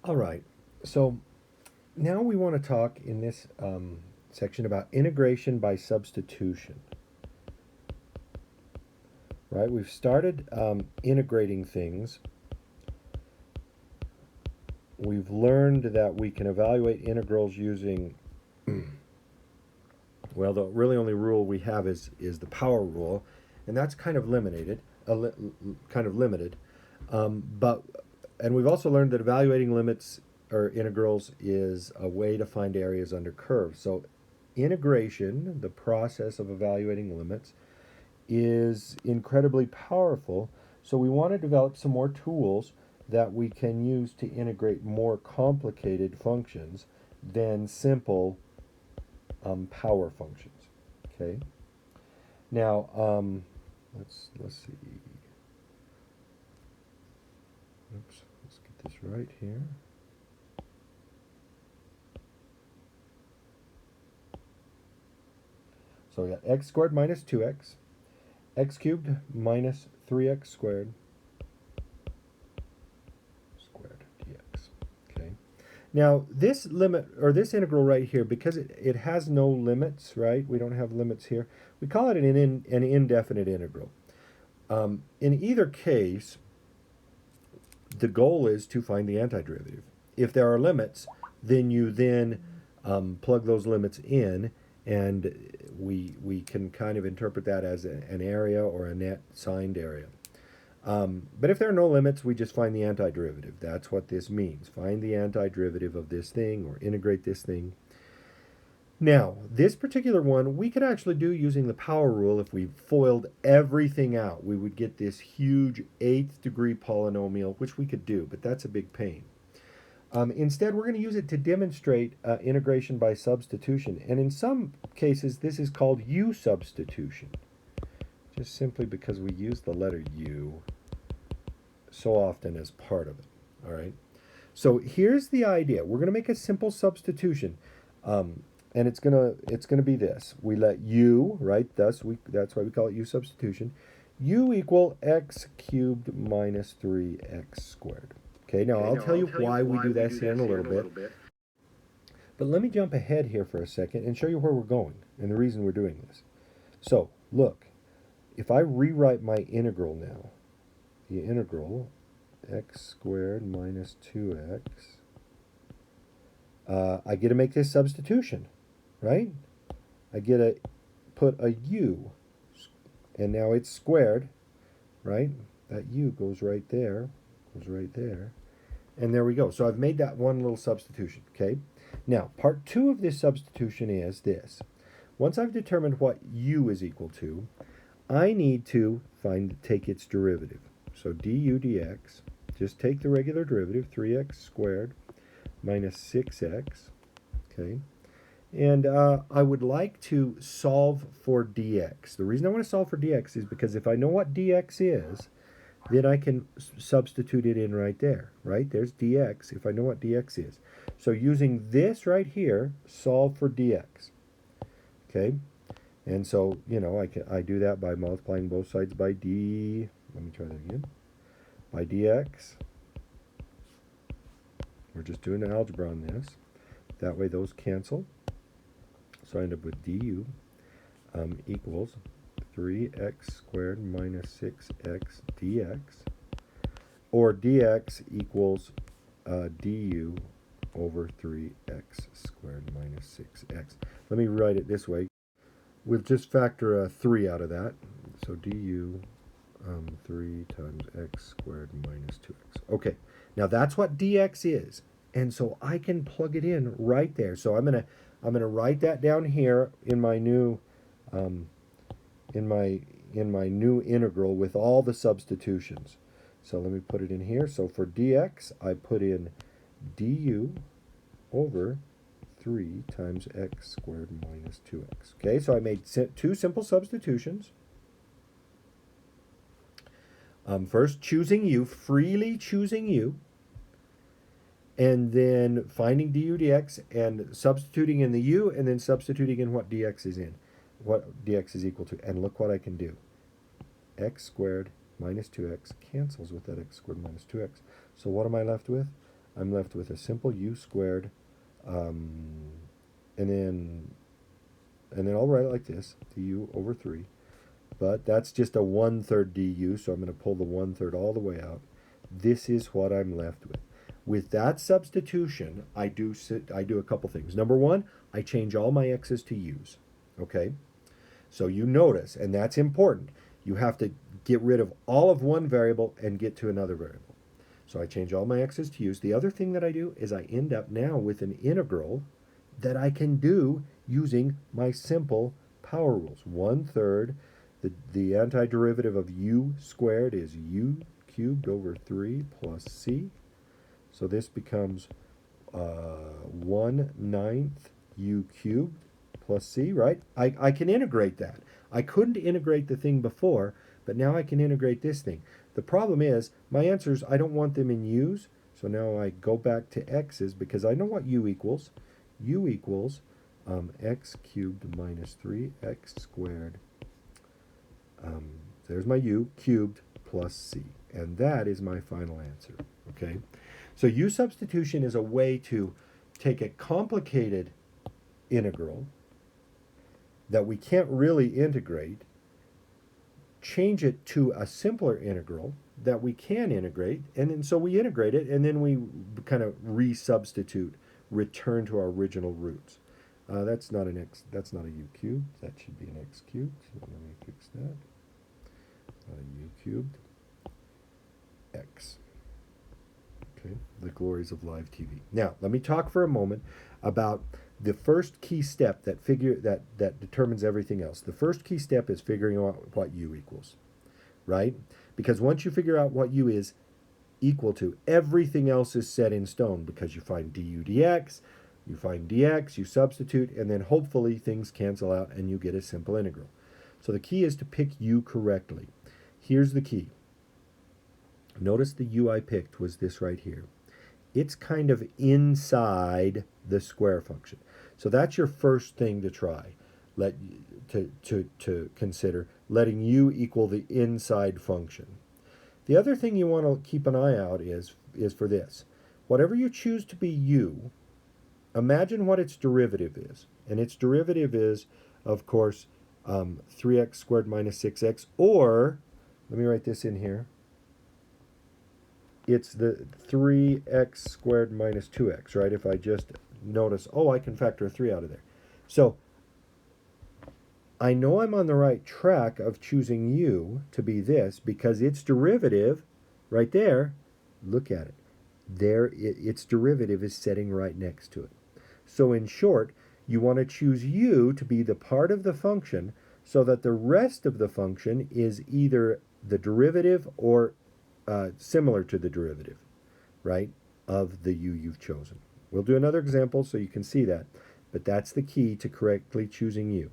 All right. So now we want to talk in this section about integration by substitution. Right? We've started integrating things. We've learned that we can evaluate integrals using, well, the really only rule we have is the power rule, and that's kind of limited. Kind of limited. But and we've also learned that evaluating limits or integrals is a way to find areas under curves. So integration, the process of evaluating limits, is incredibly powerful. So we want to develop some more tools that we can use to integrate more complicated functions than simple power functions. Okay. Now let's see. Oops. Let's get this right here. So we got x squared minus 2x, x cubed minus 3x squared dx. Okay. Now this limit or this integral right here, because it has no limits, right? We don't have limits here. We call it an indefinite integral. In either case, the goal is to find the antiderivative. If there are limits, then you plug those limits in, and we can kind of interpret that as an area or a net signed area. But if there are no limits, we just find the antiderivative. That's what this means. Find the antiderivative of this thing or integrate this thing. Now, this particular one we could actually do using the power rule. If we foiled everything out, we would get this huge 8th degree polynomial, which we could do, but that's a big pain. Instead, we're going to use it to demonstrate integration by substitution. And in some cases, this is called U substitution, just simply because we use the letter U so often as part of it. All right. So here's the idea. We're going to make a simple substitution. And it's gonna be this. We let u, right? That's why we call it u substitution. U equal x cubed minus 3x squared. Okay, now I'll tell you why we do this here in a little bit. But let me jump ahead here for a second and show you where we're going and the reason we're doing this. So look, if I rewrite my integral now, the integral x squared minus 2x, I get to make this substitution, right? I get to put a u, and now it's squared, right? That u goes right there, and there we go. So I've made that one little substitution, okay? Now, part two of this substitution is this. Once I've determined what u is equal to, I need to take its derivative. So du dx, just take the regular derivative, 3x squared minus 6x, okay? And I would like to solve for dx. The reason I want to solve for dx is because if I know what dx is, then I can substitute it in right there, right? There's dx if I know what dx is. So using this right here, solve for dx, okay? And so, I do that by multiplying both sides by d. Let me try that again. By dx. We're just doing algebra on this. That way those cancel. So I end up with du equals 3x squared minus 6x dx. Or dx equals du over 3x squared minus 6x. Let me write it this way. We'll just factor a 3 out of that. So du 3 times x squared minus 2x. Okay, now that's what dx is. And so I can plug it in right there. So I'm gonna write that down here in my new in my new integral with all the substitutions. So let me put it in here. So for dx, I put in du over 3 times x squared minus 2x. Okay, so I made two simple substitutions. First, choosing u, freely choosing u, and then finding du dx and substituting in the u, and then substituting in what dx is in, what dx is equal to. And look what I can do. X squared minus 2x cancels with that x squared minus 2x. So what am I left with? I'm left with a simple u squared, and then I'll write it like this, du over 3. But that's just a 1/3 du, so I'm going to pull the 1/3 all the way out. This is what I'm left with. With that substitution, I do a couple things. Number one, I change all my x's to u's. Okay? So you notice, and that's important, you have to get rid of all of one variable and get to another variable. So I change all my x's to u's. The other thing that I do is I end up now with an integral that I can do using my simple power rules. 1/3, the antiderivative of u squared is u cubed over 3 plus c. So this becomes 1/9 u cubed plus c, right? I can integrate that. I couldn't integrate the thing before, but now I can integrate this thing. The problem is, my answers, I don't want them in u's, so now I go back to x's because I know what u equals. U equals x cubed minus 3x squared. There's my u, cubed plus c. And that is my final answer, okay? So u substitution is a way to take a complicated integral that we can't really integrate, change it to a simpler integral that we can integrate, and then so we integrate it, and then we kind of resubstitute, return to our original roots. That's not an x. That's not a u cubed. That should be an x cubed. So let me fix that. Not a u cubed. X. Okay. The glories of live TV. Now let me talk for a moment about the first key step that determines everything else. The first key step is figuring out what u equals, right? Because once you figure out what u is equal to, everything else is set in stone because you find du dx, you find dx, you substitute, and then hopefully things cancel out and you get a simple integral. So the key is to pick u correctly. Here's the key. Notice the u I picked was this right here. It's kind of inside the square function. So that's your first thing to try. To consider letting u equal the inside function. The other thing you want to keep an eye out is for this. Whatever you choose to be u, imagine what its derivative is. And its derivative is, of course, 3x squared minus 6x, or, let me write this in here, it's the 3x squared minus 2x, right? If I just notice, oh, I can factor a 3 out of there. So I know I'm on the right track of choosing u to be this because its derivative, right there, look at it. There, its derivative is sitting right next to it. So in short, you want to choose u to be the part of the function so that the rest of the function is either the derivative or similar to the derivative, right, of the u you've chosen. We'll do another example so you can see that, but that's the key to correctly choosing u.